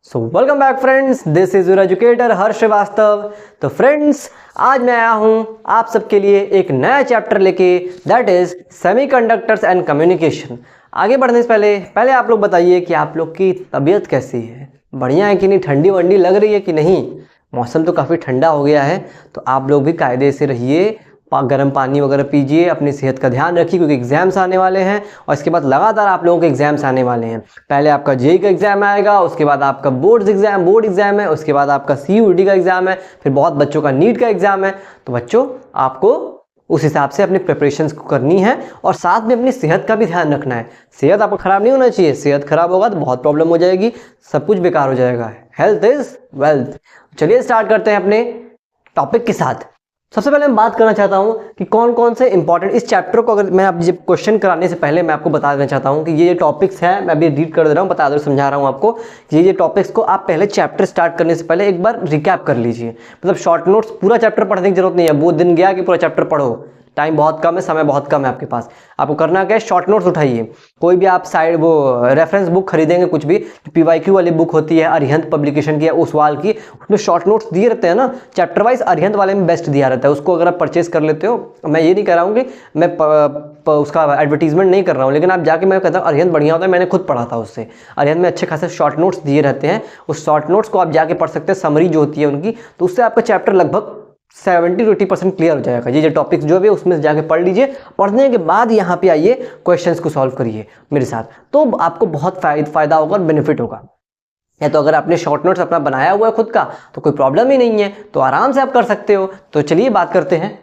So welcome back friends, this is your educator Harsh Shrivastava. तो friends, आज मैं आया हूँ आप सबके लिए एक नया चैप्टर लेके, that is semiconductors and communication. आगे बढ़ने से पहले आप लोग बताइए कि आप लोग की तबीयत कैसी है, बढ़िया है कि नहीं, ठंडी वंडी लग रही है कि नहीं। मौसम तो काफ़ी ठंडा हो गया है, तो आप लोग भी कायदे से रहिए, गर्म पानी वगैरह पीजिए, अपनी सेहत का ध्यान रखिए क्योंकि एग्जाम्स आने वाले हैं और इसके बाद लगातार आप लोगों के एग्जाम्स आने वाले हैं। पहले आपका जेई का एग्जाम आएगा, उसके बाद आपका बोर्ड एग्जाम है, उसके बाद आपका सीयूईटी का एग्जाम है, फिर बहुत बच्चों का नीट का एग्जाम है। तो बच्चों, आपको उस हिसाब से अपनी प्रिपरेशंस को करनी है और साथ में अपनी सेहत का भी ध्यान रखना है। सेहत आपको खराब नहीं होना चाहिए, सेहत खराब होगा तो बहुत प्रॉब्लम हो जाएगी, सब कुछ बेकार हो जाएगा। Health is wealth. चलिए स्टार्ट करते हैं अपने टॉपिक के साथ। सबसे पहले मैं बात करना चाहता हूं कि कौन कौन से इंपॉर्टेंट इस चैप्टर को, अगर मैं आप ये क्वेश्चन कराने से पहले मैं आपको बता देना चाहता हूं कि ये टॉपिक्स हैं, मैं अभी रीड कर दे रहा हूं, बता दे समझा रहा हूं आपको कि ये टॉपिक्स को आप पहले चैप्टर स्टार्ट करने से पहले एक बार रिकैप कर लीजिए। मतलब शॉर्ट नोट्स, पूरा चैप्टर पढ़ने की जरूरत नहीं है, वो दिन गया कि पूरा चैप्टर पढ़ो, टाइम बहुत कम है, समय बहुत कम है आपके पास। आपको करना क्या है, शॉर्ट नोट्स उठाइए। कोई भी आप साइड वो रेफरेंस बुक खरीदेंगे, कुछ भी पीवाईक्यू वाली बुक होती है अरिहंत पब्लिकेशन की या ओसवाल की, उसमें शॉर्ट नोट्स दिए रहते हैं ना, चैप्टर वाइज अरिहंत वाले में बेस्ट दिया रहता है। उसको अगर आप परचेज कर लेते हो, मैं ये नहीं कह रहा हूँ कि मैं उसका एडवर्टीजमेंट नहीं कर रहा हूँ, लेकिन आप जाके, मैं कहता हूँ अरिहंत बढ़िया होता है, मैंने खुद पढ़ा था उससे। अरिहंत में अच्छे खासे शॉर्ट नोट्स दिए रहते हैं, उस शॉर्ट नोट्स को आप जाके पढ़ सकते हैं, समरी जो होती है उनकी, तो उससे आपका चैप्टर लगभग 70 to 80% क्लियर हो जाएगा। ये जो टॉपिक्स जो भी उसमें जाके पढ़ लीजिए, पढ़ने के बाद यहाँ पे आइए, क्वेश्चंस को सॉल्व करिए मेरे साथ, तो आपको बहुत फायदा होगा और बेनिफिट होगा। या तो अगर आपने शॉर्ट नोट्स अपना बनाया हुआ है खुद का तो कोई प्रॉब्लम ही नहीं है, तो आराम से आप कर सकते हो। तो चलिए बात करते हैं।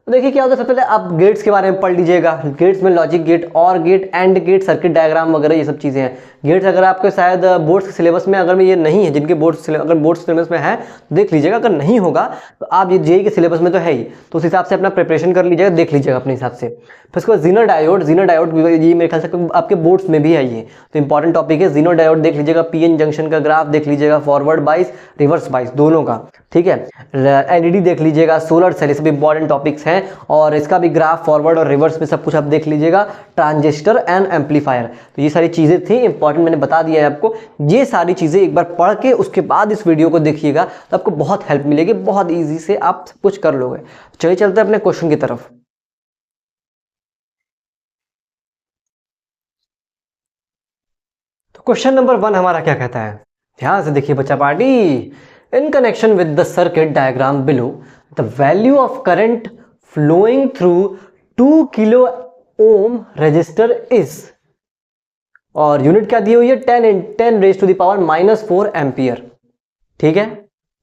तो देखिए क्या होता है, सबसे पहले आप गेट्स के बारे में पढ़ लीजिएगा। गेट्स में logic gate, or gate, and gate, circuit diagram वगैरह ये सब चीज़ें हैं। गेट्स अगर आपके शायद बोर्ड्स के सिलेबस में अगर ये नहीं है, जिनके अगर बोर्ड्स सिलेबस में है तो देख लीजिएगा, अगर नहीं होगा तो आप ये जेईई के सिलेबस में तो है ही, तो उस हिसाब से अपना प्रिपरेशन कर लीजिएगा, देख लीजिएगा अपने हिसाब से। फिर उसके बाद जीनर डायोड ये मेरे ख्याल से आपके बोर्ड्स में भी है, ये तो इंपॉर्टेंट टॉपिक है। जीनर डायोड देख लीजिएगा, पीएन जंक्शन का ग्राफ देख लीजिएगा, फॉरवर्ड बाइस, रिवर्स बाइस दोनों का, ठीक है। एलईडी देख लीजिएगा, सोलर सेल, सब इंपॉर्टेंट टॉपिक्स हैं और इसका भी ग्राफ फॉरवर्ड और रिवर्स में सब कुछ आप देख लीजिएगा। ट्रांजिस्टर एंड एम्पलीफायर, तो ये सारी चीजें थी इंपॉर्टेंट, मैंने बता दिया है आपको। ये सारी चीजें एक बार पढ़ के उसके बाद इस वीडियो को देखिएगा तो आपको बहुत हेल्प मिलेगी, बहुत इजी से आप सब कुछ कर लोगे। चलिए चलते हैं अपने क्वेश्चन की तरफ। तो क्वेश्चन नंबर 1 हमारा क्या कहता है, ध्यान से देखिए बच्चा party. In connection with the circuit diagram below, the value of current flowing through 2 kilo ohm resistor is, और यूनिट क्या दी हुई है, 10 raise to the power -4 ampere. ठीक है,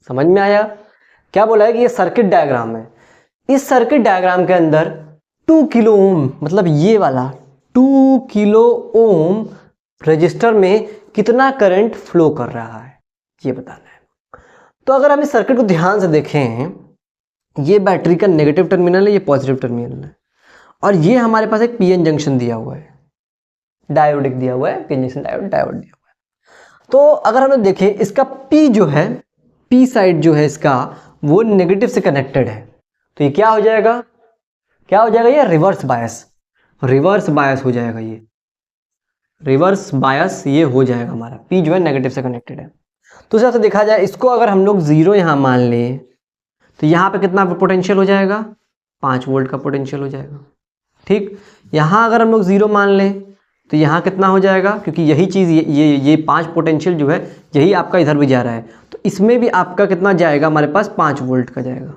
समझ में आया। क्या बोला है कि ये सर्किट डायग्राम है, इस सर्किट डायग्राम के अंदर 2 किलो ओम, मतलब ये वाला 2 किलो ओम रजिस्टर में कितना करंट फ्लो कर रहा है, ये बताना है। तो अगर हम इस सर्किट को ध्यान से देखें, ये बैटरी का नेगेटिव टर्मिनल है, ये पॉजिटिव टर्मिनल है, और ये हमारे पास एक पीएन जंक्शन दिया हुआ है, डायोड दिया हुआ है, पीएन जंक्शन डायोड दिया हुआ है। तो अगर हम देखें, इसका पी जो है, पी साइड जो है इसका, वो नेगेटिव से कनेक्टेड है, तो ये क्या हो जाएगा, ये रिवर्स बायस हो जाएगा, ये रिवर्स बायस ये हो जाएगा हमारा, पी जो है नेगेटिव से कनेक्टेड है। तो इस देखा जाए, इसको अगर हम लोग 0 यहां मान लें तो यहां पे कितना पोटेंशियल हो जाएगा, 5 वोल्ट का पोटेंशियल हो जाएगा। ठीक, यहां अगर हम लोग 0 मान लें तो यहां कितना हो जाएगा, क्योंकि यही चीज ये 5 पोटेंशियल जो है यही आपका इधर भी जा रहा है, तो इसमें भी आपका कितना जाएगा, हमारे पास 5 वोल्ट का जाएगा,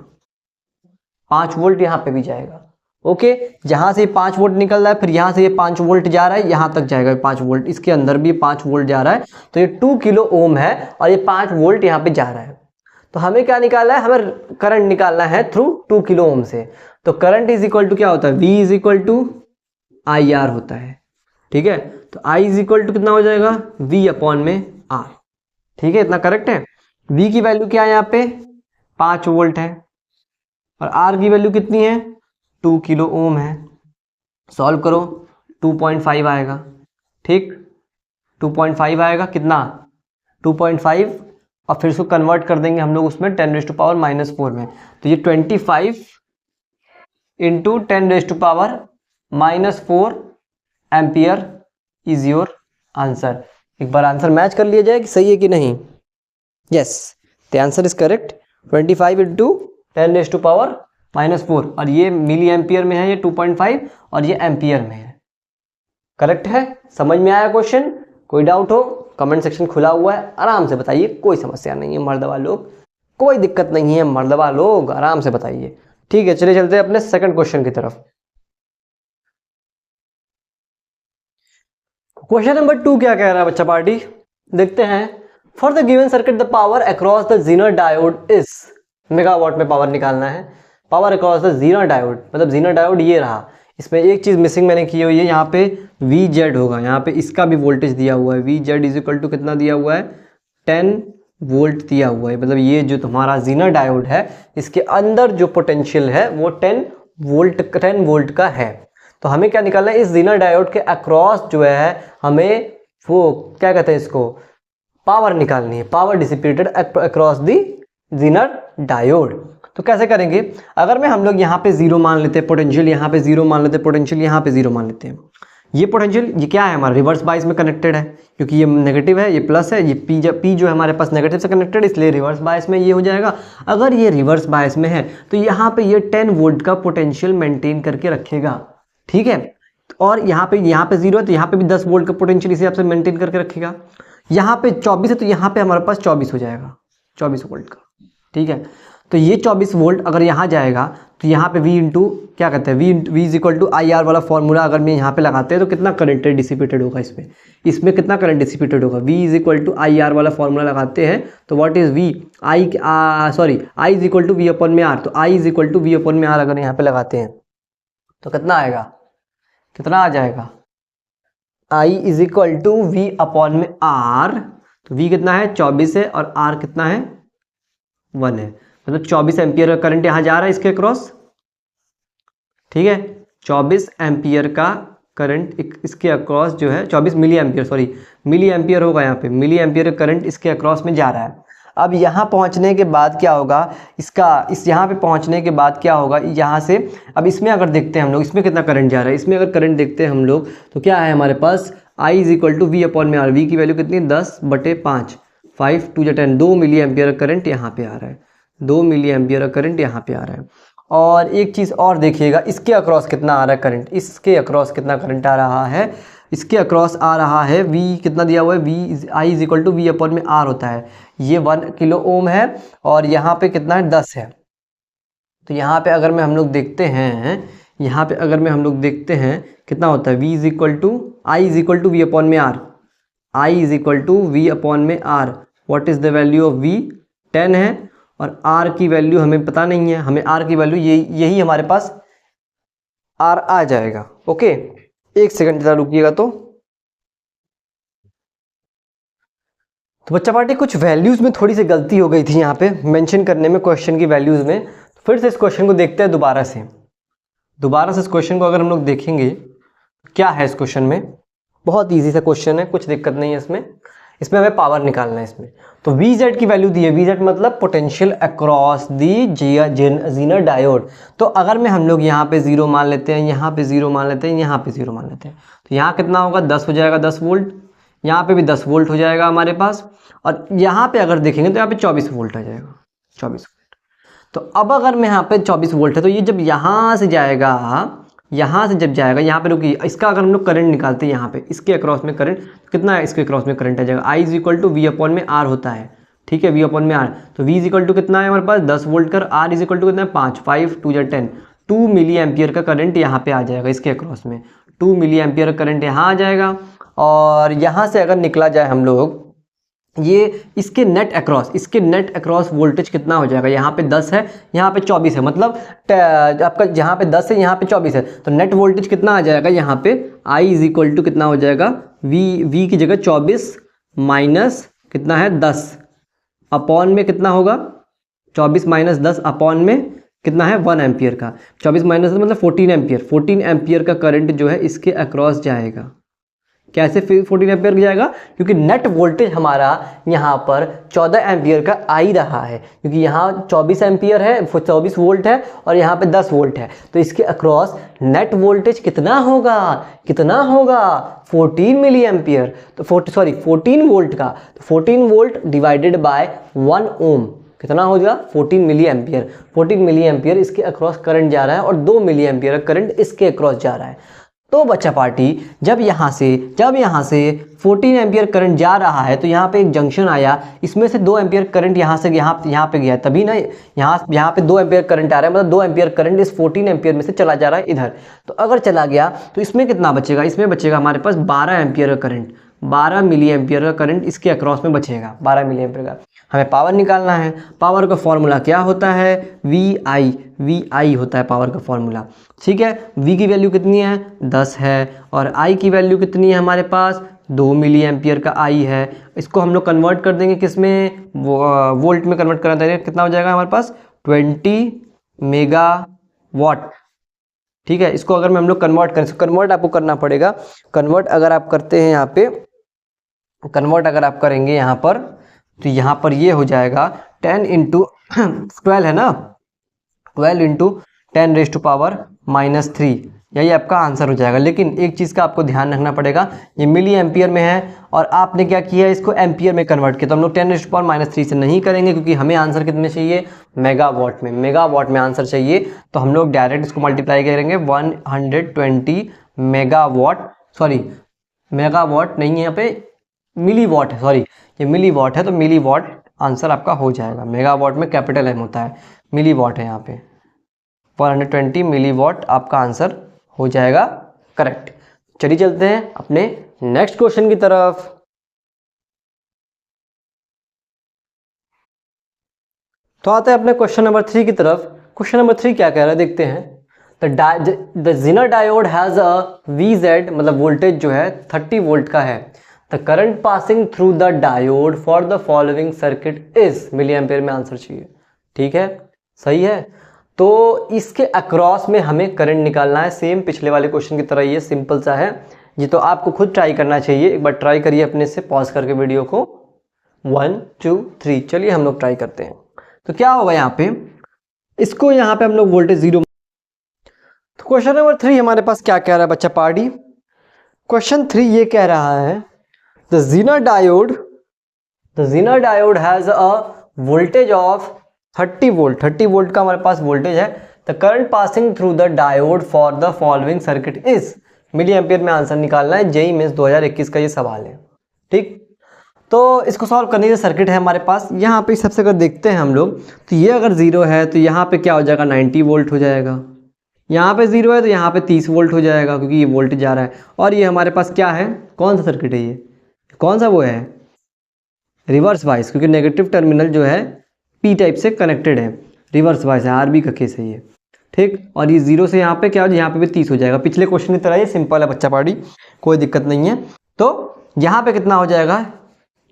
5 वोल्ट यहां पे भी जाएगा। ओके, जहां से 5 वोल्ट निकल रहा है, फिर यहां से ये 5 वोल्ट जा रहा है, यहां तक जाएगा 5 वोल्ट, इसके अंदर भी 5 वोल्ट जा रहा है, तो ये 2 किलो ओम है और ये 5 वोल्ट यहां पे जा रहा है। तो हमें क्या निकालना है, हमें करंट निकालना है थ्रू 2 किलो ओम से। तो करंट इज इक्वल टू क्या होता है, V is equal to IR होता है। ठीक है, तो I इज इक्वल टू कितना हो जाएगा, V अपॉन में R। ठीक है, इतना करेक्ट है। V की वैल्यू क्या है, यहाँ पे 5 वोल्ट है, और R की वैल्यू कितनी है, 2 किलो ओम है। सॉल्व करो, 2.5 आएगा। ठीक, 2.5 आएगा, कितना 2.5, और फिर इसको कन्वर्ट कर देंगे हम लोग उसमें 10 रेज टू पावर -4 में, तो ये 25 into 10 raise to power -4 ampere is your answer. एक बार आंसर मैच कर लिया जाए कि सही है कि नहीं। Yes, the answer is correct. 25 into 10⁻⁻⁴, और ये मिली एम्पियर में है, ये 2.5, और ये एम्पियर में है। करेक्ट है? समझ में आया क्वेश्चन? कोई डाउट हो कमेंट सेक्शन खुला हुआ है, आराम से बताइए, कोई समस्या नहीं है मर्दवा लोग, कोई दिक्कत नहीं है मर्दवा लोग, आराम से बताइए। ठीक है, चलिए चलते हैं अपने सेकंड क्वेश्चन की तरफ। क्वेश्चन नंबर 2 क्या कह रहा है बच्चा पार्टी, देखते हैं। For the given circuit the power across the Zener diode is, megawatt में पावर निकालना है। Power across the Zener diode, मतलब जीनर डायोड ये रहा, इसमें एक चीज मिसिंग मैंने की हुई है, यहाँ पे VZ होगा, यहाँ पे इसका भी वोल्टेज दिया हुआ है, VZ इज इक्वल टू कितना दिया हुआ है, 10 वोल्ट दिया हुआ है। मतलब ये जो तुम्हारा जीनर डायोड है, इसके अंदर जो पोटेंशियल है वो 10 वोल्ट का है। तो हमें क्या निकालना है, इस जीनर डायोड के अक्रॉस जो है हमें वो क्या कहते हैं इसको, पावर निकालनी है, power dissipated across the Zener diode. तो कैसे करेंगे, अगर मैं हम लोग यहाँ पे 0 मान लेते हैं पोटेंशियल, यहाँ पे 0 मान लेते हैं पोटेंशियल, यहाँ पे 0 मान लेते हैं। ये पोटेंशियल ये क्या है हमारा, रिवर्स बायस में कनेक्टेड है, क्योंकि ये नेगेटिव है, ये प्लस है, ये पी जो है हमारे पास नेगेटिव से कनेक्टेड, इसलिए रिवर्स बायस में ये हो जाएगा। अगर ये रिवर्स बायस में है तो यहाँ पे ये 10 वोल्ट का पोटेंशियल मेंटेन करके रखेगा, ठीक है। और यहाँ पे 0 है तो यहाँ पे भी 10 वोल्ट का पोटेंशियल इसी आपसे मेंटेन करके रखेगा। यहाँ पे 24 है तो यहाँ पे हमारे पास 24 हो जाएगा, 24 वोल्ट का, ठीक है। तो ये 24 वोल्ट अगर यहाँ जाएगा तो यहाँ पे V इंटू क्या कहते हैं, V is equal to IR वाला फॉर्मूला अगर मैं यहाँ पे लगाते हैं तो कितना करंट डिसिपेटेड होगा, इसमें कितना करंट डिसिपेटेड होगा, V is equal to IR वाला फॉर्मूला लगाते हैं तो what is V, I is equal to V upon में R, तो I is equal to V upon में R अगर यहाँ पे लगाते हैं तो कितना आएगा, कितना आ जाएगा, I is equal to V upon में R, तो V कितना है 24 है और R कितना है 1 है, मतलब 24 एम्पियर का करंट यहाँ जा रहा है इसके अक्रॉस, ठीक है। 24 एम्पियर का करंट इसके अक्रॉस जो है, 24 मिली एम्पियर होगा, यहाँ पे मिली एम्पियर का करंट इसके अक्रॉस में जा रहा है। अब यहाँ पहुँचने के बाद क्या होगा, यहाँ पे पहुँचने के बाद क्या होगा, यहाँ से अब इसमें अगर देखते हैं हम लोग, इसमें कितना करंट जा रहा है, इसमें अगर करंट देखते हैं हम लोग तो क्या है हमारे पास, I is equal to V upon में R, V की वैल्यू कितनी 10/5, 5 2 10, 2 मिली एम्पियर का करंट यहाँ पे आ रहा है, 2 मिली एम्पियर का करंट यहाँ पे आ रहा है। और एक चीज़ और देखिएगा, इसके अक्रॉस कितना आ रहा है करंट, इसके अक्रॉस कितना करंट आ रहा है, इसके अक्रॉस आ रहा है V कितना दिया हुआ है, I is equal to V upon में R होता है, ये 1 किलो ओम है और यहाँ पे कितना है 10 है। तो यहाँ पे अगर मैं हम लोग देखते हैं, यहाँ पे अगर मैं हम लोग देखते हैं कितना होता है, I is equal to V upon में R, I is equal to V upon में R, what is the value of V 10 है और R की वैल्यू हमें पता नहीं है, हमें R की वैल्यू यही हमारे पास R आ जाएगा। ओके, एक सेकंड जरा रुकिएगा। तो बच्चा पार्टी कुछ वैल्यूज में थोड़ी सी गलती हो गई थी यहाँ पे मेंशन करने में, क्वेश्चन की वैल्यूज में। फिर से इस क्वेश्चन को देखते हैं दोबारा से इस क्वेश्चन को अगर हम लोग देखेंगे क्या है इस क्वेश्चन में, बहुत ईजी सा क्वेश्चन है, कुछ दिक्कत नहीं है इसमें हमें पावर निकालना है इसमें। तो VZ की वैल्यू दी है, VZ मतलब potential across the Zener diode. तो अगर मैं हम लोग यहाँ पे 0 मान लेते हैं, यहाँ पे 0 मान लेते हैं, यहाँ पे 0 मान लेते हैं, तो यहाँ कितना होगा 10 हो जाएगा, 10 वोल्ट, यहाँ पे भी 10 वोल्ट हो जाएगा हमारे पास, और यहाँ पे अगर देखेंगे तो यहाँ पे 24 वोल्ट आ जाएगा, 24 वोल्ट। तो अब अगर मैं यहाँ पे 24 वोल्ट है तो ये जब यहाँ से जाएगा, यहाँ से जब जाएगा, यहाँ पे रुकिए, इसका अगर हम लोग करंट निकालते हैं यहाँ पे इसके अक्रॉस में करंट कितना है, इसके अक्रॉस में करंट आ जाएगा, I is equal to V upon में R होता है, ठीक है, V अपॉन में R। तो V इज इक्वल टू कितना है हमारे पास 10 वोल्ट कर, R इज इक्वल टू कितना है 5, 5 2 10, 2 मिली एम्पियर का करंट यहाँ पे आ जाएगा इसके अक्रॉस में, 2 मिली एम्पियर का करंट यहाँ आ जाएगा। और यहाँ से अगर निकला जाए हम लोग ये इसके नेट अक्रॉस वोल्टेज कितना हो जाएगा, यहाँ पे 10 है, यहाँ पे 24 है, मतलब आपका यहाँ पे 10 है, यहाँ पे 24 है, तो नेट वोल्टेज कितना आ जाएगा यहाँ पे, I इज इक्वल टू कितना हो जाएगा, V की जगह 24 माइनस कितना है 10 अपॉन में कितना होगा, 24 माइनस 10 अपॉन में कितना है 1 एम्पियर का, 24 माइनस 10 मतलब 14 एम्पियर का करंट जो है इसके अक्रॉस जाएगा, कैसे 14 एम्पियर जाएगा? क्योंकि नेट वोल्टेज हमारा यहाँ पर 14 एम्पियर का आ ही रहा है, क्योंकि यहाँ 24 एम्पियर है, 24 वोल्ट है और यहाँ पे 10 वोल्ट है, तो इसके अक्रॉस नेट वोल्टेज कितना होगा? कितना होगा? 14 मिली एम्पियर। तो 14 वोल्ट का, तो 14 वोल्ट डिवाइडेड बाय 1 ओम कितना हो जाएगा? 14 मिली एम्पियर। 14 मिली एम्पियर इसके अक्रॉस करंट जा रहा है और 2 मिली एम्पियर करंट इसके अक्रॉस जा रहा है। तो बच्चा पार्टी जब यहाँ से 14 एम्पियर करंट जा रहा है तो यहाँ पे एक जंक्शन आया, इसमें से 2 एम्पियर करंट यहाँ से यहाँ पे गया, तभी ना यहाँ पे 2 एम्पियर करंट आ रहा है, मतलब 2 एम्पियर करंट इस 14 एम्पियर में से चला जा रहा है इधर। तो अगर चला गया तो इसमें कितना बचेगा? इसमें बचेगा हमारे पास 12 एम्पियर का करंट, 12 मिली एम्पियर का करंट इसके अक्रॉस में बचेगा, 12 मिली एम्पियर का। हमें पावर निकालना है। पावर का फॉर्मूला क्या होता है? VI होता है पावर का फॉर्मूला। ठीक है, V की वैल्यू कितनी है? 10 है और I की वैल्यू कितनी है हमारे पास? 2 मिली एम्पियर का I है। इसको हम लोग कन्वर्ट कर देंगे किस में? वोल्ट में कन्वर्ट करा देंगे। कितना हो जाएगा हमारे पास? 20 मेगावाट। ठीक है, इसको अगर हम लोग कन्वर्ट करें, कन्वर्ट आपको करना पड़ेगा। कन्वर्ट अगर आप करते हैं यहाँ पे, कन्वर्ट अगर आप करेंगे यहाँ पर, तो यहाँ पर ये हो जाएगा 10 इंटू 12 है ना, 12 इंटू 10⁻⁻3, यही आपका आंसर हो जाएगा। लेकिन एक चीज़ का आपको ध्यान रखना पड़ेगा, ये मिली एम्पियर में है और आपने क्या किया है, इसको एम्पियर में कन्वर्ट किया। तो हम लोग 10⁻³ से नहीं करेंगे, क्योंकि हमें आंसर कितने चाहिए? मेगावाट में। मेगावाट में आंसर चाहिए, तो हम लोग डायरेक्ट इसको मल्टीप्लाई करेंगे 120 मेगावाट, सॉरी मेगावाट नहीं है यहाँ पे, मिलीवाट है, सॉरी ये मिलीवाट है, तो मिलीवाट आंसर आपका हो जाएगा। मेगावाट में कैपिटल M होता है, मिलीवाट है यहाँ पे, 120 मिलीवाट आपका आंसर हो जाएगा करेक्ट। चलिए चलते हैं अपने नेक्स्ट क्वेश्चन की तरफ। तो आते हैं अपने क्वेश्चन नंबर 3 की तरफ। क्वेश्चन नंबर 3 क्या कह रहा है देखते हैं। The zener diode has a VZ, मतलब वोल्टेज जो है 30 वोल्ट का है। The current passing through the diode for the following circuit is, milli ampere में आंसर चाहिए। ठीक है, सही है। तो इसके अक्रॉस में हमें करंट निकालना है, सेम पिछले वाले क्वेश्चन की तरह, ये सिंपल सा है ये, तो आपको खुद ट्राई करना चाहिए। एक बार ट्राई करिए अपने से, पॉज करके वीडियो को। 1 2 3, चलिए हम लोग ट्राई करते हैं। तो क्या होगा यहाँ पे, इसको यहाँ पे हम लोग वोल्टेज 0। तो क्वेश्चन नंबर 3 हमारे पास क्या कह रहा है बच्चा पार्टी? क्वेश्चन 3 ये कह रहा है the zener diode has a voltage of 30 volt. 30 volt का हमारे पास वोल्टेज है। The current passing through the diode for the following circuit is, milli ampere में आंसर निकालना है। जेईई मेंस 2021 का ये सवाल है। ठीक, तो इसको सॉल्व करने के सर्किट है हमारे पास। यहाँ पे सबसे अगर देखते हैं हम लोग, तो ये अगर 0 है तो यहाँ पे क्या हो जाएगा? 90 वोल्ट हो जाएगा। यहाँ पे 0 है तो यहाँ पे 30 वोल्ट हो जाएगा, क्योंकि ये वोल्टेज जा रहा है। और ये हमारे पास क्या है, कौन सा सर्किट है ये, कौन सा वो है? रिवर्स वाइज, क्योंकि नेगेटिव टर्मिनल जो है P टाइप से कनेक्टेड है, रिवर्स वाइज है, RB का केस है ये। ठीक, और ये 0 से यहाँ पे क्या हो, यहाँ पे भी 30 हो जाएगा। पिछले क्वेश्चन की तरह ये सिंपल है बच्चा पार्टी, कोई दिक्कत नहीं है। तो यहाँ पे कितना हो जाएगा,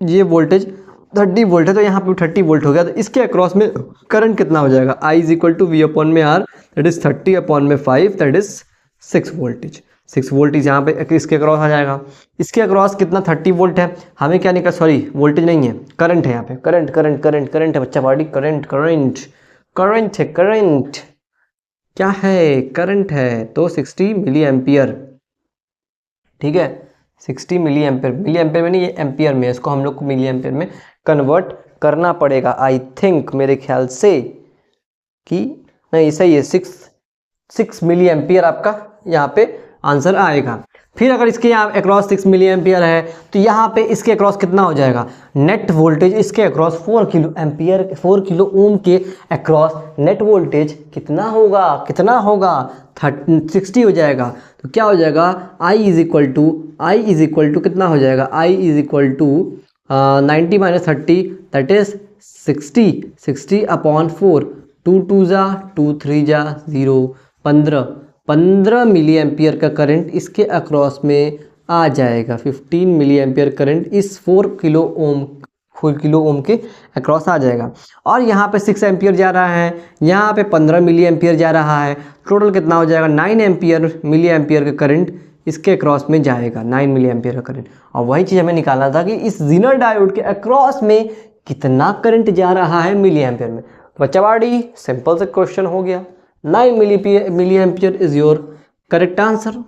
ये वोल्टेज 30 वोल्ट है तो यहाँ पे 30 वोल्ट हो गया। तो इसके अक्रॉस में करंट कितना हो जाएगा? I = V/R, that is 30/5, that is 6 voltage. 6 voltage यहाँ पे इसके अक्रॉस आ जाएगा। इसके अक्रॉस कितना? 30 वोल्ट है। हमें क्या निकल, सॉरी वोल्टेज नहीं है, करंट है यहाँ पे। करंट है बच्चा पार्टी, करंट क्या है? करंट है। तो 60 मिली एम्पियर। ठीक है, 60 मिली एम्पियर, मिली एम्पियर में नहीं, ये एम्पियर में है, इसको हम लोग को मिली एम्पियर में कन्वर्ट करना पड़ेगा। आई थिंक, मेरे ख्याल से कि नहीं, सही है, 6 मिली एम्पियर आपका यहाँ पे आंसर आएगा। फिर अगर इसके यहाँ अक्रॉस 6 मिली एम्पियर है तो यहाँ पे इसके अक्रॉस कितना हो जाएगा? नेट वोल्टेज इसके across 4 kilo ampere, 4 kilo ohm के अक्रॉस नेट वोल्टेज कितना होगा? 60 हो जाएगा। तो क्या हो जाएगा? I = कितना हो जाएगा? I = 90 - 30, दैट इज 60/4, 2 2 जा 2 3 जा 0, 15 मिली एम्पियर का करंट इसके अक्रॉस में आ जाएगा। 15 मिली एम्पियर करंट इस 4 किलो ओम के अक्रॉस आ जाएगा। और यहाँ पे 6 एम्पियर जा रहा है, यहाँ पे 15 मिली एम्पियर जा रहा है। टोटल कितना हो जाएगा? 9 मिली एम्पियर का करंट इसके अक्रॉस में जाएगा 9 मिली एम्पियर का करंट। और वही चीज़ हमें निकालना था कि इस जीनर डायोड के अक्रॉस में कितना करंट जा रहा है मिली एम्पियर में। तो बच्चा बाड़ी सिंपल से क्वेश्चन हो गया, 9 milli ampere is your correct answer.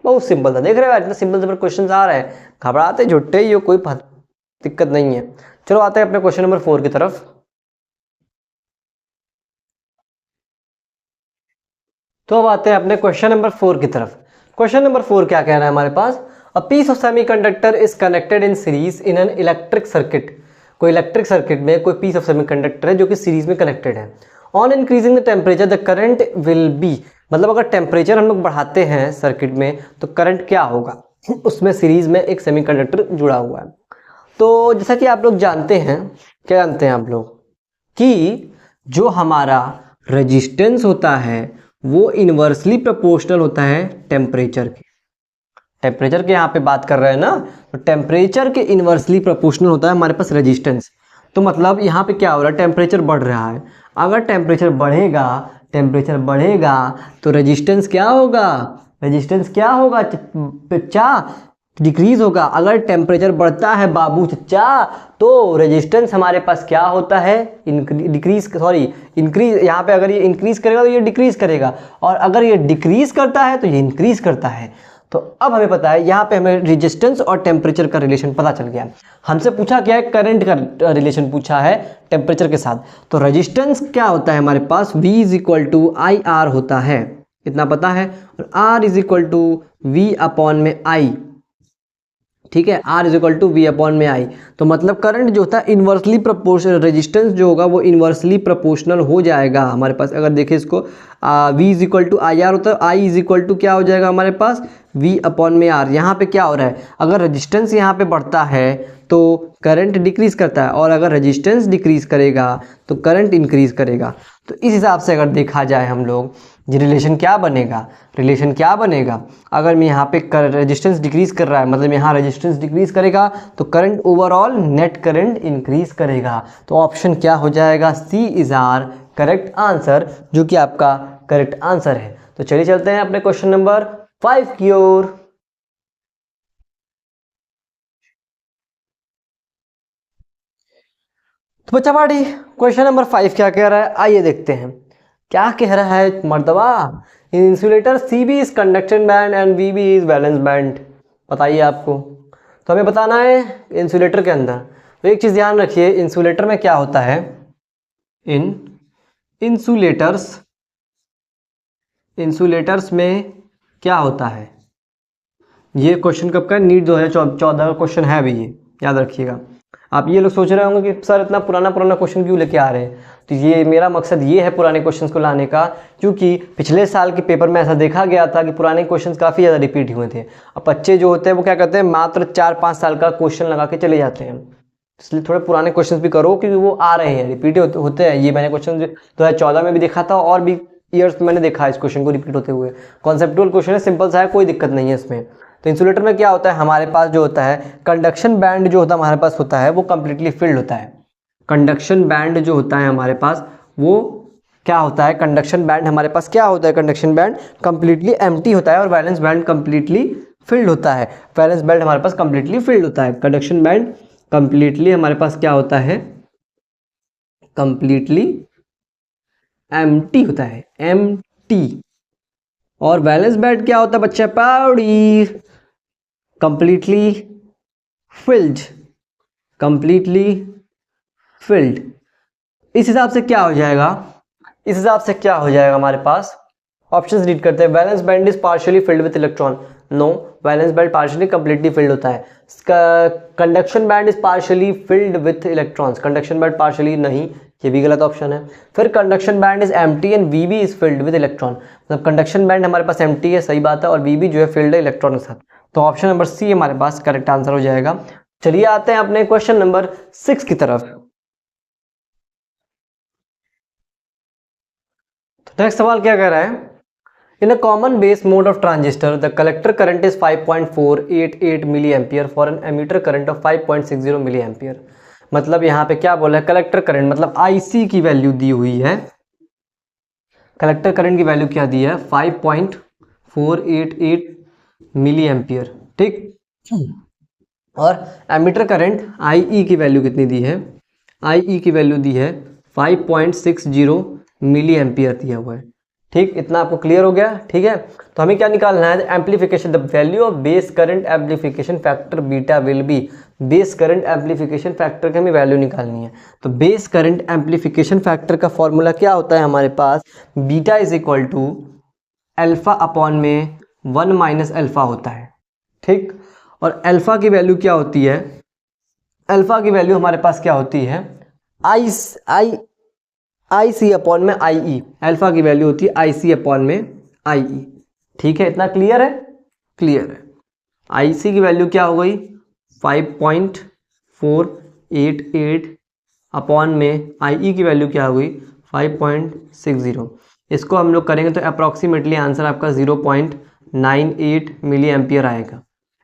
बहुत सिंपल था, देख रहे हो इतना सिंपल से क्वेश्चन आ रहे हैं, घबराते झुट्टे ही हो, कोई दिक्कत नहीं है। चलो आते हैं अपने क्वेश्चन नंबर 4 की तरफ। तो अब आते हैं अपने क्वेश्चन नंबर 4 की तरफ। क्वेश्चन नंबर 4 क्या कह रहा है हमारे पास, a piece of semiconductor is connected in series in an electric circuit. कोई इलेक्ट्रिक सर्किट में कोई पीस ऑफ सेमीकंडक्टर है जो कि सीरीज में कनेक्टेड है। On increasing the temperature the current will be, मतलब अगर टेम्परेचर हम लोग बढ़ाते हैं सर्किट में तो करंट क्या होगा, उसमें सीरीज में एक सेमीकंडक्टर जुड़ा हुआ है। तो जैसा कि आप लोग जानते हैं, क्या जानते हैं आप लोग, कि जो हमारा रेजिस्टेंस होता है वो इन्वर्सली प्रोपोर्शनल होता है टेम्परेचर के। टेम्परेचर के यहाँ पे बात कर रहे हैं ना, तो टेम्परेचर के इन्वर्सली प्रोपोर्शनल होता है हमारे पास रेजिस्टेंस। तो मतलब यहाँ पे क्या हो रहा है, टेम्परेचर बढ़ रहा है। अगर टेम्परेचर बढ़ेगा तो रेजिस्टेंस क्या होगा, रेजिस्टेंस क्या होगा चच्चा, डिक्रीज होगा। अगर टेम्परेचर बढ़ता है बाबू चच्चा तो रेजिस्टेंस हमारे पास क्या होता है, इंक्रीज यहाँ पे अगर ये इंक्रीज करेगा तो ये डिक्रीज करेगा, और अगर ये डिक्रीज करता है तो ये इंक्रीज करता है। तो अब हमें पता है, यहाँ पे हमें रेजिस्टेंस और टेम्परेचर का रिलेशन पता चल गया। हमसे पूछा क्या है, करंट का रिलेशन पूछा है टेम्परेचर के साथ। तो रेजिस्टेंस क्या होता है हमारे पास, V is equal to I R होता है, इतना पता है, और R is equal to V upon में I, ठीक है, R is equal to V upon में I। तो मतलब करंट जो होता है इन्वर्सली प्रोपोर्शनल, रेजिस्टेंस जो होगा वो इन्वर्सली प्रोपोर्शनल हो जाएगा हमारे पास। अगर देखें इसको, V is equal to I R होता है, I इज इक्वल टू क्या हो जाएगा हमारे पास, V अपॉन में R। यहाँ पे क्या हो रहा है, अगर रेजिस्टेंस यहाँ पे बढ़ता है तो करंट डिक्रीज करता है, और अगर रेजिस्टेंस डिक्रीज करेगा तो करंट इंक्रीज करेगा। तो इस हिसाब से अगर देखा जाए हम लोग, ये रिलेशन क्या बनेगा, अगर मैं यहाँ पे रेजिस्टेंस डिक्रीज कर रहा है, मतलब यहाँ रेजिस्टेंस डिक्रीज करेगा तो current overall net current increase करेगा। तो ऑप्शन क्या हो जाएगा, सी इज आर करेक्ट आंसर, जो कि आपका करेक्ट आंसर है। तो चलिए चलते हैं अपने क्वेश्चन नंबर 5 की ओर। तो बच्चा पार्टी क्वेश्चन नंबर 5 क्या कह रहा है, आइए देखते हैं क्या कह रहा है मर्दबा। In insulator CB is conduction band and VB is valence band. बताइए आपको, तो हमें बताना है इंसुलेटर के अंदर। तो एक चीज़ ध्यान रखिए, इंसुलेटर में क्या होता है, इन इंसुलेटर्स में क्या होता है, ये क्वेश्चन कब का, नीट 2014 का क्वेश्चन है भी, ये याद रखिएगा। आप ये लोग सोच रहे होंगे कि सर इतना पुराना क्वेश्चन क्यों लेके आ रहे हैं, तो ये मेरा मकसद ये है पुराने क्वेश्चंस को लाने का, क्योंकि पिछले साल के पेपर में ऐसा देखा गया था कि पुराने क्वेश्चंस काफ़ी ज़्यादा रिपीट हुए थे। अब बच्चे जो होते हैं वो क्या करते हैं, मात्र 4-5 साल का क्वेश्चन लगा के चले जाते हैं। इसलिए थोड़े पुराने क्वेश्चन भी करो, क्योंकि वो आ रहे हैं, रिपीट होते हैं। ये मैंने क्वेश्चन 2014 में भी देखा था, और भी ईयर्स में मैंने देखा इस क्वेश्चन को रिपीट होते हुए। कॉन्सेप्टुअल क्वेश्चन है, सिंपल सा है, कोई दिक्कत नहीं है इसमें। तो इंसुलेटर में क्या होता है हमारे पास, जो होता है कंडक्शन बैंड जो होता है हमारे पास होता है वो कंप्लीटली फिल्ड होता है। कंडक्शन बैंड जो होता है हमारे पास वो क्या होता है, कंडक्शन बैंड हमारे पास क्या होता है, कंडक्शन बैंड कंप्लीटली एम्प्टी होता है, और वैलेंस बैंड कंप्लीटली फिल्ड होता है। वैलेंस बैंड हमारे पास कंप्लीटली फिल्ड होता है, कंडक्शन बैंड कंप्लीटली हमारे पास क्या होता है, कंप्लीटली एम्प्टी होता है, एम्प्टी। और वैलेंस बैंड क्या होता है बच्चा, पाउडी, कंप्लीटली फिल्ड, कंप्लीटली फिल्ड। इस हिसाब से क्या हो जाएगा, इस हिसाब से क्या हो जाएगा हमारे पास, ऑप्शंस रीड करते हैं। Valence band is partially filled with electron, no, valence band partially completely filled होता है। Conduction band is partially filled with electrons, conduction band partially नहीं, ये भी गलत ऑप्शन है। फिर conduction band is empty and VB is filled with electron, मतलब conduction band हमारे पास एम्प्टी है, सही बात है, और VB जो है फिल्ड है इलेक्ट्रॉन के साथ। तो ऑप्शन नंबर सी हमारे पास करेक्ट आंसर हो जाएगा। चलिए आते हैं अपने क्वेश्चन नंबर 6 की तरफ। तो नेक्स्ट सवाल क्या कह रहा है, in a common base mode of transistor the collector current is 5.488 milli ampere for an emitter current of 5.60 milli ampere. मतलब यहाँ पे क्या बोला है, कलेक्टर करंट मतलब IC की वैल्यू दी हुई है, कलेक्टर करंट की वैल्यू क्या दी है 5.488 मिली एम्पियर, ठीक। और एमीटर करंट आई की वैल्यू कितनी दी है, आई की वैल्यू दी है 5.60 मिली एम्पियर दिया हुआ है, ठीक। इतना आपको क्लियर हो गया, ठीक है। तो हमें क्या निकालना है, amplification, the value of base current amplification factor beta will be, base current amplification factor की हमें वैल्यू निकालनी है। तो बेस करंट एम्पलीफिकेशन फैक्टर का फॉर्मूला क्या होता है हमारे पास, beta is equal to alpha upon में 1 माइनस अल्फा होता है, ठीक। और अल्फा की वैल्यू क्या होती है, अल्फा की वैल्यू हमारे पास क्या होती है, आई सी अपॉन में आई ई, अल्फा की वैल्यू होती है आई सी अपॉन में आई ई, ठीक है। इतना क्लियर है, क्लियर है। आई सी की वैल्यू क्या हो गई 5.488 अपॉन में आई ई की वैल्यू क्या हो गई 5.60। इसको हम लोग करेंगे तो अप्रॉक्सीमेटली आंसर आपका 0.98 मिली एम्पियर आएगा।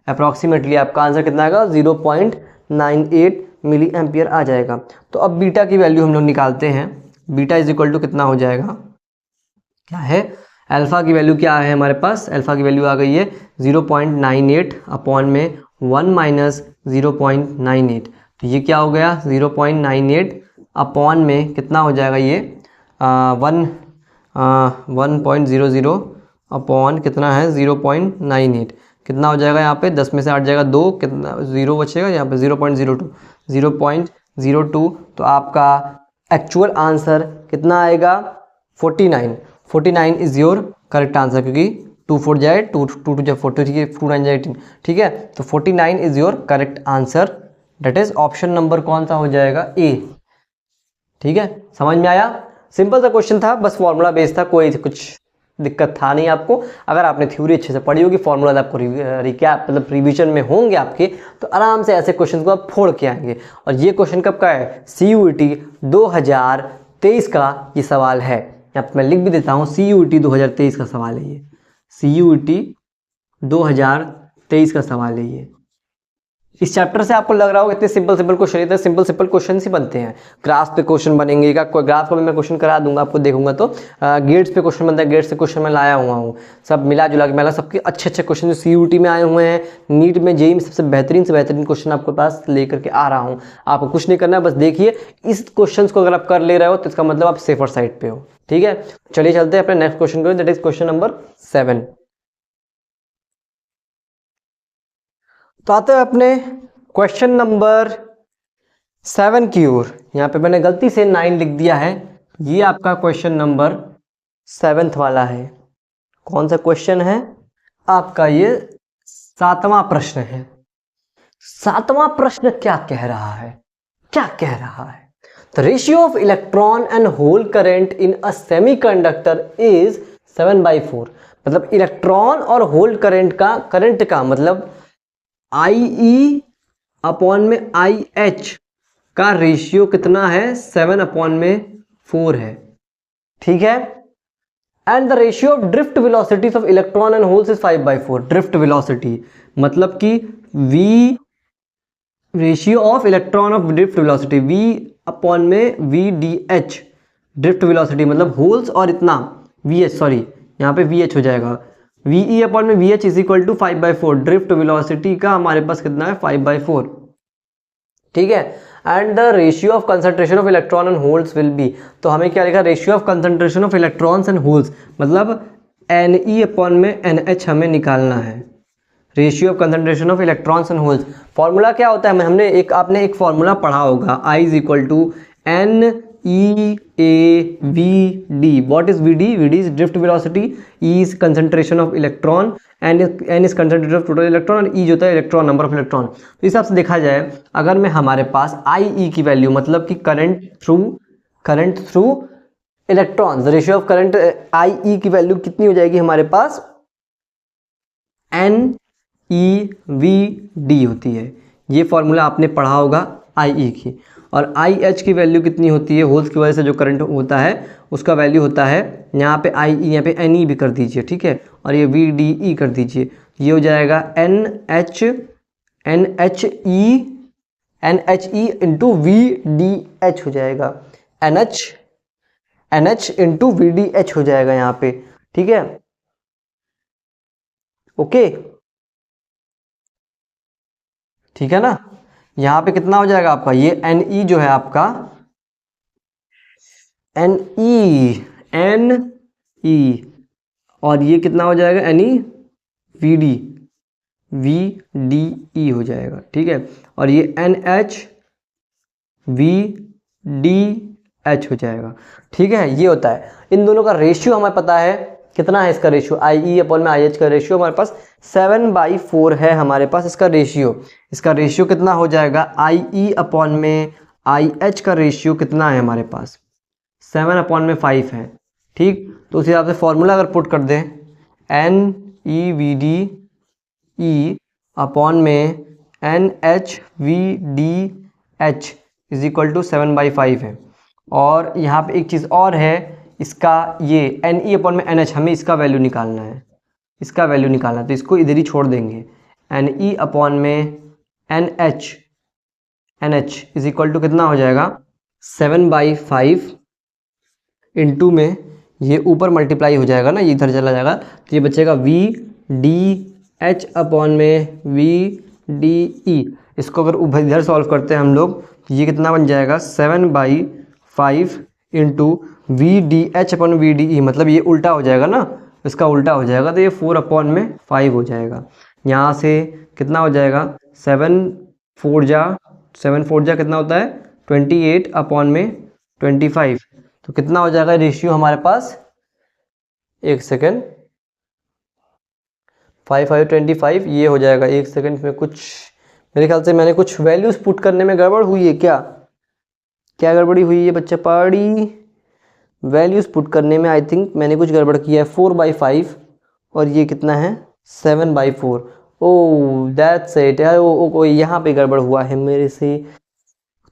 अप्रॉक्सीमेटली आपका आंसर कितना आएगा, 0.98 मिली एम्पियर आ जाएगा। तो अब बीटा की वैल्यू हम लोग निकालते हैं, बीटा इज इक्वल टू कितना हो जाएगा, क्या है, अल्फा की वैल्यू क्या है हमारे पास, अल्फा की वैल्यू आ गई है 0.98 अपॉन में 1 माइनस 0.98। तो ये क्या हो गया 0.98 अपॉन में कितना हो जाएगा ये 1.00 अपॉन कितना है 0.98, कितना हो जाएगा यहाँ पे 10 में से 8 जाएगा 2, कितना 0 बचेगा यहाँ पे 0.02। तो आपका एक्चुअल आंसर कितना आएगा 49 इज योर करेक्ट आंसर, क्योंकि 2 4 जाए 2 2 जाए 4 ठीक है, 2 9 जाए 18, ठीक है। तो 49 is your correct answer, that is option number कौन सा हो जाएगा, ए, ठीक है। समझ में आया, सिंपल सा क्वेश्चन था, बस फॉर्मूला बेस्ड था, कोई कुछ दिक्कत था नहीं आपको। अगर आपने थ्योरी अच्छे से पढ़ी होगी, फॉर्मूला आपको रिकैप मतलब रिवीजन में होंगे आपके, तो आराम से ऐसे क्वेश्चन को आप फोड़ के आएंगे। और ये क्वेश्चन कब का है, CUET 2023 का ये सवाल है। यहाँ पे मैं लिख भी देता हूँ, CUET 2023 का सवाल है ये, CUET 2023 का सवाल है ये। इस चैप्टर से आपको लग रहा होगा इतने सिंपल क्वेश्चन, इतने सिंपल क्वेश्चन ही बनते हैं। ग्राफ पे क्वेश्चन बनेंगे, का ग्राफ का मैं क्वेश्चन करा दूंगा आपको, देखूंगा तो गेट्स पे क्वेश्चन बनता है, गेट्स से क्वेश्चन मैं लाया हुआ हूँ, सब मिला जुला के मैं सबके अच्छे क्वेश्चन जो CUET में आए हुए हैं, नीट में JEE में सबसे बेहतरीन से बेहतरीन क्वेश्चन आपके पास लेकर के आ रहा हूँ। आपको कुछ नहीं करना है, बस देखिए इस क्वेश्चन को अगर आप कर ले रहे हो तो इसका मतलब आप सेफर साइड पे हो, ठीक है। चलिए चलते हैं अपने नेक्स्ट क्वेश्चन को, दैट इज क्वेश्चन नंबर 7। तो आते हैं अपने क्वेश्चन नंबर 7 की ओर। यहाँ पे मैंने गलती से 9 लिख दिया है, ये आपका क्वेश्चन नंबर 7 वाला है। कौन सा क्वेश्चन है आपका, ये 7वां प्रश्न है। 7वां प्रश्न क्या कह रहा है, क्या कह रहा है, the ratio of electron and hole current in a semiconductor is 7/4। मतलब इलेक्ट्रॉन और होल करंट का मतलब IE अपॉन में IH का रेशियो कितना है, 7/4 है, ठीक है। And the ratio of drift velocities of electron and holes is 5/4। Drift velocity मतलब कि V ratio of electron of drift velocity, V upon में VDH, ड्रिफ्ट वेलोसिटी मतलब होल्स और इतना VH, सॉरी यहाँ पे VH हो जाएगा, VE अपॉन में VH is equal to 5/4। Drift velocity का हमारे पास कितना है 5/4, ठीक है। And the ratio of concentration of electron and holes will be, तो हमें क्या लिखा, ratio of concentration of electrons and holes मतलब Ne अपॉन में NH हमें निकालना है, ratio of concentration of electrons and holes. Formula क्या होता है, हमने आपने एक फॉर्मूला पढ़ा होगा, I is equal to NeAVD। What is VD, VD is drift velocity, E is concentration of electron, N is concentration of total electron, और E जो होता है इलेक्ट्रॉन, नंबर ऑफ इलेक्ट्रॉन। तो इस हिसाब से देखा जाए, अगर मैं हमारे पास IE की वैल्यू मतलब कि current through electrons, ratio of current IE की वैल्यू कितनी हो जाएगी हमारे पास, NeVD होती है। ये फॉर्मूला आपने पढ़ा होगा IE की। और IH की वैल्यू कितनी होती है, होल्स की वजह से जो करंट होता है उसका वैल्यू होता है, यहाँ पे IE, यहाँ पे NE भी कर दीजिए, ठीक है, और ये VDE कर दीजिए, ये हो जाएगा NHE इंटू VDH हो जाएगा, NH इंटू VDH हो जाएगा यहाँ पे, ठीक है, ओके। ठीक है ना। यहाँ पे कितना हो जाएगा आपका, ये एन ई जो है आपका एन ई, और ये कितना हो जाएगा N E V D E हो जाएगा, ठीक है। और ये N H V D H हो जाएगा, ठीक है। ये होता है, इन दोनों का रेशियो हमें पता है कितना है। इसका रेशियो आई ई अपॉन में आई एच का रेशियो हमारे पास 7/4 है हमारे पास इसका रेशियो। इसका रेशियो कितना हो जाएगा, आई ई अपॉन में आई एच का रेशियो कितना है हमारे पास 7/5 है, ठीक। तो उस हिसाब से फॉर्मूला अगर पुट कर दें, N E V D E upon में N H V D H is equal to 7/5 है। और यहाँ पे एक चीज़ और है, इसका ये एन ई अपॉन में एन एच, हमें इसका वैल्यू निकालना है, इसका वैल्यू निकालना है, तो इसको इधर ही छोड़ देंगे। एन ई अपॉन में N H is equal to कितना हो जाएगा 7/5 इंटू में ये ऊपर मल्टीप्लाई हो जाएगा ना, ये इधर चला जाएगा, तो ये बचेगा वी डी एच अपॉन में वी डी ई। इसको अगर इधर सॉल्व करते हैं हम लोग, तो ये कितना बन जाएगा 7/5 into V D H upon V D E, मतलब ये उल्टा हो जाएगा ना, इसका उल्टा हो जाएगा, तो ये 4/5 हो जाएगा। यहाँ से कितना हो जाएगा 7 4 जा कितना होता है 28 अपॉन में 25, तो कितना हो जाएगा रेशियो हमारे पास, एक सेकेंड, 5 5 25, ये हो जाएगा। एक सेकेंड में कुछ मेरे ख्याल से मैंने कुछ वैल्यूज पुट करने में गड़बड़ हुई है, क्या गड़बड़ी हुई है बच्चे पहाड़ी, वैल्यूज पुट करने में आई थिंक मैंने कुछ गड़बड़ किया है। 4/5 और ये कितना है 7/4। ओह दैट्स इट, ओ यहाँ पे गड़बड़ हुआ है मेरे से,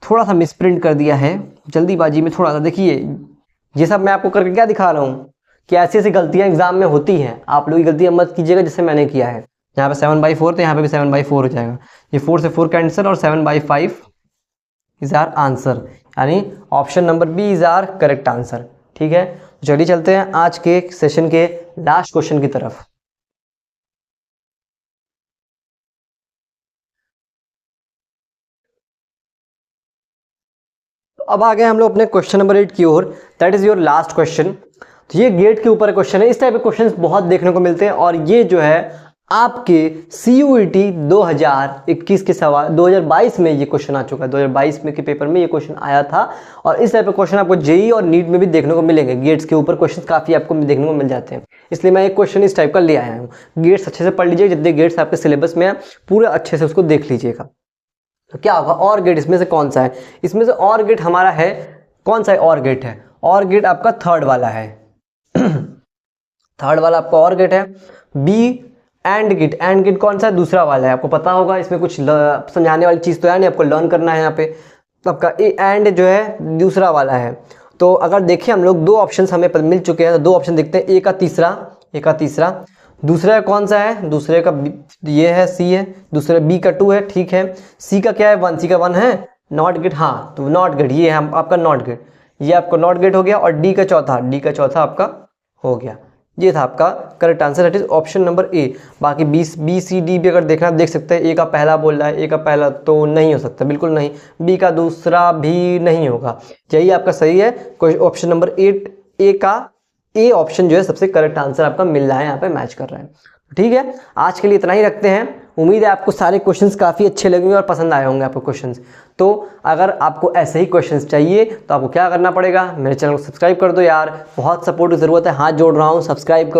थोड़ा सा मिसप्रिंट कर दिया है जल्दीबाजी में थोड़ा सा। देखिए ये सब मैं आपको करके क्या दिखा रहा हूँ कि ऐसी ऐसी गलतियाँ एग्जाम में होती हैं, आप लोग गलतियाँ मत कीजिएगा जैसे मैंने किया है। यहाँ पे 7/4 तो यहाँ पे भी 7/4 हो जाएगा, ये 4 से 4 कैंसिल और 7/5 इज आर आंसर, यानी option number B is our correct answer, ठीक है। तो चलिए चलते हैं आज के सेशन के लास्ट क्वेश्चन की तरफ। तो अब आ गए हम लोग अपने क्वेश्चन नंबर 8 की ओर, that is your last question. तो ये गेट के ऊपर क्वेश्चन है, इस टाइप के क्वेश्चंस बहुत देखने को मिलते हैं, और ये जो है आपके CUET 2021 के सवाल 2022 में ये क्वेश्चन आ चुका है, 2022 में के पेपर में ये क्वेश्चन आया था। और इस टाइप के क्वेश्चन आपको जेईई और नीट में भी देखने को मिलेंगे, गेट्स के ऊपर क्वेश्चन काफ़ी आपको देखने को मिल जाते हैं, इसलिए मैं एक क्वेश्चन इस टाइप का ले आया हूँ। गेट्स अच्छे से पढ़ लीजिए, जितने गेट्स आपके सिलेबस में है पूरे अच्छे से उसको देख लीजिएगा। तो क्या होगा, और गेट इसमें से कौन सा है, इसमें से और गेट हमारा है कौन सा है, और गेट है, और गेट आपका थर्ड वाला है थर्ड वाला आपका और गेट है। बी एंड गेट कौन सा है, दूसरा वाला है, आपको पता होगा, इसमें कुछ समझाने वाली चीज़ तो है नहीं, आपको लर्न करना है यहाँ पे। तो आपका ए एंड जो है दूसरा वाला है। तो अगर देखें हम लोग दो ऑप्शंस हमें मिल चुके हैं, तो दो ऑप्शन देखते हैं, ए का तीसरा, दूसरे का कौन सा है, दूसरे का ये है सी है, दूसरे बी का 2 है, ठीक है। सी का क्या है 1, सी का 1 है, नॉट गेट, हाँ तो नॉट गेट ये है आपका नॉट गेट, ये आपका नॉट गेट हो गया। और डी का चौथा आपका हो गया, ये था आपका correct answer, that is option number A. बाकी बी सी डी भी अगर देखना देख सकते हैं, ए का पहला बोल रहा है, ए का पहला तो नहीं हो सकता, बिल्कुल नहीं, बी का दूसरा भी नहीं होगा, यही आपका सही है। ऑप्शन नंबर 8 ए का ए ऑप्शन जो है सबसे करेक्ट आंसर आपका मिल रहा है, यहाँ पे मैच कर रहा है, ठीक है। आज के लिए इतना ही रखते हैं, उम्मीद है आपको सारे क्वेश्चंस काफ़ी अच्छे लगेंगे और पसंद आए होंगे आपको क्वेश्चंस। तो अगर आपको ऐसे ही क्वेश्चंस चाहिए तो आपको क्या करना पड़ेगा, मेरे चैनल को सब्सक्राइब कर दो यार, बहुत सपोर्ट की ज़रूरत है, हाथ जोड़ रहा हूँ, सब्सक्राइब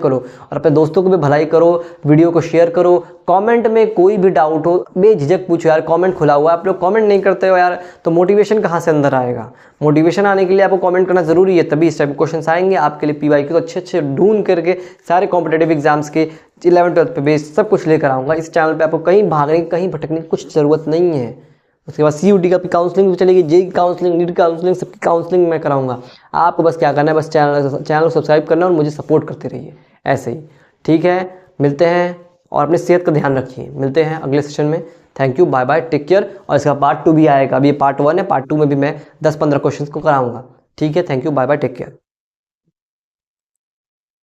करो और अपने दोस्तों को भी भलाई करो, वीडियो को शेयर करो। कमेंट में कोई भी डाउट हो बेझिझक पूछो यार, कमेंट खुला हुआ है, आप लोग कमेंट नहीं करते हो यार तो मोटिवेशन कहाँ से अंदर आएगा। मोटिवेशन आने के लिए आपको कमेंट करना ज़रूरी है, तभी इस टाइप के क्वेश्चन आएंगे आपके लिए। PYQ तो अच्छे ढूंढ करके सारे कॉम्पिटेटिव एग्जाम्स के 11th 12th पे बेस सब कुछ लेकर आऊँगा इस चैनल पे, आपको कहीं भागने की कहीं भटकने की कुछ ज़रूरत नहीं है। उसके बाद CUET का भी काउंसलिंग भी चलेगी, जेईई काउंसलिंग, नीट काउंसलिंग, सबकी काउंसलिंग मैं कराऊंगा। आपको बस क्या करना है, बस चैनल को सब्सक्राइब करना और मुझे सपोर्ट करते रहिए ऐसे ही, ठीक है। मिलते हैं और अपनी सेहत का ध्यान रखिए, मिलते हैं अगले सेशन में। Thank you, bye bye, take care. और इसका पार्ट 2 भी आएगा, अभी ये पार्ट 1 है, पार्ट 2 में भी मैं 10-15 क्वेश्चन को कराऊंगा, ठीक है। Thank you, bye bye, take care.